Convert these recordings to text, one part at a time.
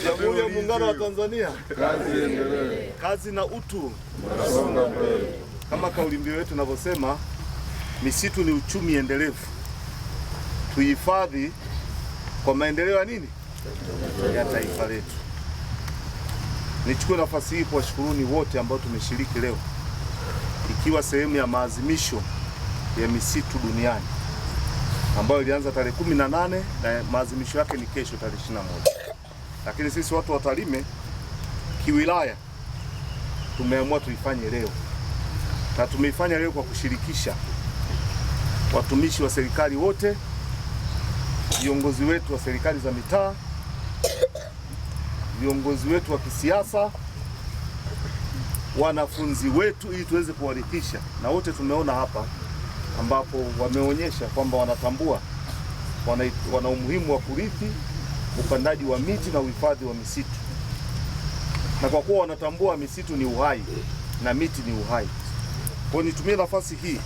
Jamhuri ya Muungano wa Tanzania. Kazi iendelee. Kazi na utu. Tunasonga mbele. Kama kauli mbiu yetu inavyosema, misitu ni uchumi endelevu. Tuhifadhi kwa maendeleo ya nini? Ya taifa letu. Nichukue nafasi hii kuwashukuruni wote ambao tumeshiriki leo, ikiwa sehemu ya maadhimisho ya misitu duniani ambayo ilianza tarehe 18 na maadhimisho yake ni kesho tarehe 21. Lakini sisi watu wa Tarime kiwilaya tumeamua tuifanye leo, na tumeifanya leo kwa kushirikisha watumishi wa serikali wote, viongozi wetu wa serikali za mitaa, viongozi wetu wa kisiasa, wanafunzi wetu, ili tuweze kuwarithisha. Na wote tumeona hapa ambapo wameonyesha kwamba wanatambua wana umuhimu wa kurithi upandaji wa miti na uhifadhi wa misitu, na kwa kuwa wanatambua misitu ni uhai na miti ni uhai. Kwa nitumie nafasi hii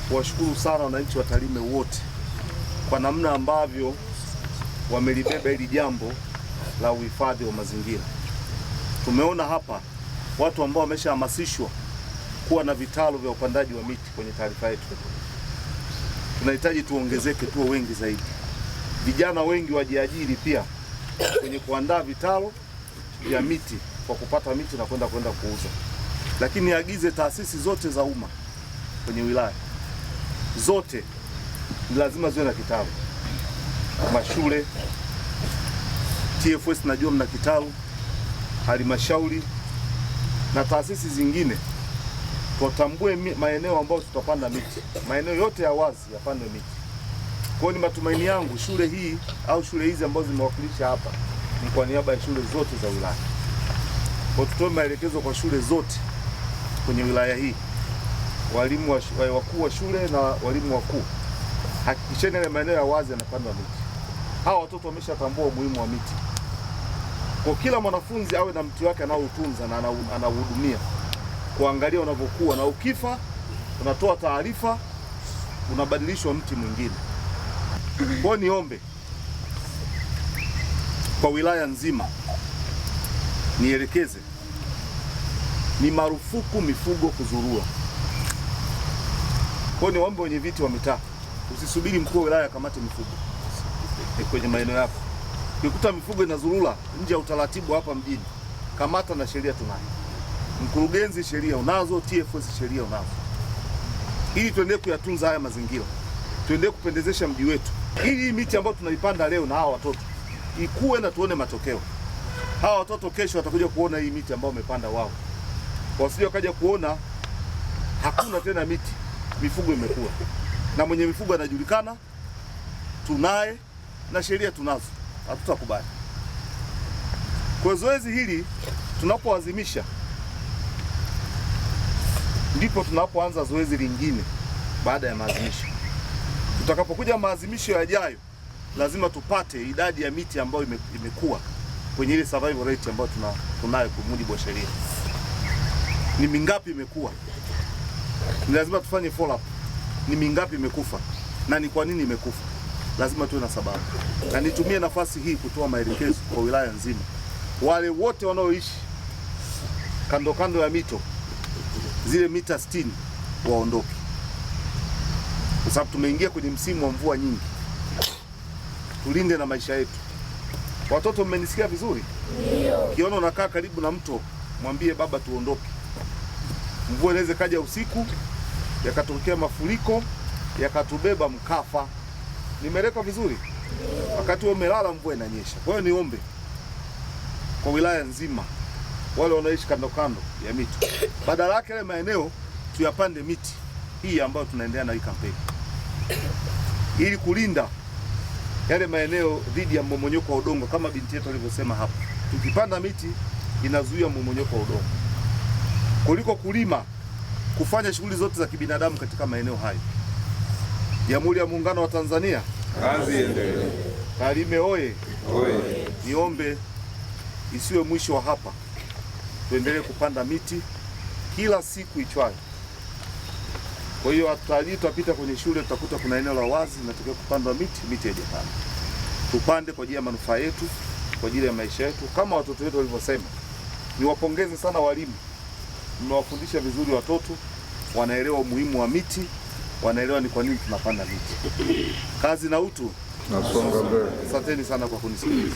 kuwashukuru sana wananchi wa Tarime wote kwa namna ambavyo wamelibeba hili jambo la uhifadhi wa mazingira. Tumeona hapa watu ambao wameshahamasishwa kuwa na vitalu vya upandaji wa miti kwenye taarifa yetu. Tunahitaji tuongezeke, tuwe wengi zaidi. Vijana wengi wajiajiri pia kwenye kuandaa vitalu vya miti kwa kupata miti na kwenda kuuza. Lakini niagize taasisi zote za umma kwenye wilaya zote ni lazima ziwe na kitalu. Mashule, TFS najua mna kitalu, halmashauri na taasisi zingine, tutambue maeneo ambayo tutapanda miti. Maeneo yote ya wazi yapandwe miti. Kwa ni matumaini yangu shule hii au shule hizi ambazo zimewakilisha hapa ni kwa niaba ya shule zote za wilaya. Kwa tutoe maelekezo kwa shule zote kwenye wilaya hii, walimu wakuu wa shule na walimu wakuu, hakikisheni ile maeneo ya wazi yanapandwa miti. Hawa watoto wameshatambua umuhimu wa miti. Kwa kila mwanafunzi awe na mti wake anaoutunza na anauhudumia, kuangalia unavyokuwa, na ukifa unatoa taarifa, unabadilishwa mti mwingine. Kwa niombe kwa wilaya nzima nielekeze, ni marufuku mifugo kuzurua. Kwa niombe wenye viti wa mitaa, usisubiri mkuu wa wilaya akamate mifugo kwenye maeneo yako. Ukikuta mifugo inazurura nje ya utaratibu hapa mjini, kamata, na sheria tunayo. Mkurugenzi sheria unazo, TFS sheria unazo, ili tuendelee kuyatunza haya mazingira, tuendelee kupendezesha mji wetu, ili hii miti ambayo tunaipanda leo na hawa watoto ikue na tuone matokeo. Hawa watoto kesho watakuja kuona hii miti ambayo wamepanda wao, wasije wakaja kuona hakuna tena miti, mifugo imekuwa, na mwenye mifugo anajulikana, tunaye na sheria tunazo, hatutakubali. Kwa zoezi hili tunapoadhimisha, ndipo tunapoanza zoezi lingine baada ya maadhimisho. Tutakapokuja maadhimisho yajayo, lazima tupate idadi ya miti ambayo imekuwa kwenye ile survival rate ambayo tunayo kwa mujibu wa sheria. Ni mingapi imekuwa? Ni lazima tufanye follow up. Ni mingapi imekufa na ni kwa nini imekufa? Lazima tuwe na sababu. Na nitumie nafasi hii kutoa maelekezo kwa wilaya nzima, wale wote wanaoishi kando kando ya mito, zile mita 60 waondoke, kwa sababu tumeingia kwenye msimu wa mvua nyingi. Tulinde na maisha yetu. Watoto, mmenisikia vizuri? Ndio. Ukiona unakaa karibu na mto, mwambie baba tuondoke. Mvua inaweza kaja usiku, yakatokea mafuriko, yakatubeba mkafa. Nimeleka vizuri? Wakati wewe umelala mvua inanyesha. Kwa hiyo niombe kwa wilaya nzima, wale wanaoishi kando kando ya mito, badala yake ile maeneo tuyapande miti hii ambayo tunaendelea na hii kampeni, ili kulinda yale maeneo dhidi ya mmomonyoko wa udongo. Kama binti yetu alivyosema hapa, tukipanda miti inazuia mmomonyoko wa udongo, kuliko kulima, kufanya shughuli zote za kibinadamu katika maeneo hayo. Jamhuri ya Muungano wa Tanzania. Kazi iendelee. Tarime oye! Oye! Niombe isiwe mwisho wa hapa, tuendelee kupanda miti kila siku ichwayo. Kwa hiyo watalii tutapita kwenye shule, tutakuta kuna eneo la wazi linatakiwa kupandwa miti haijapandwa. Tupande kwa ajili ya manufaa yetu, kwa ajili ya maisha yetu kama watoto wetu walivyosema. Niwapongeze sana walimu, mmewafundisha vizuri watoto, wanaelewa umuhimu wa miti, wanaelewa ni kwa nini tunapanda miti. Kazi na utu. Nasonga mbele. Asanteni sana kwa kunisikiliza.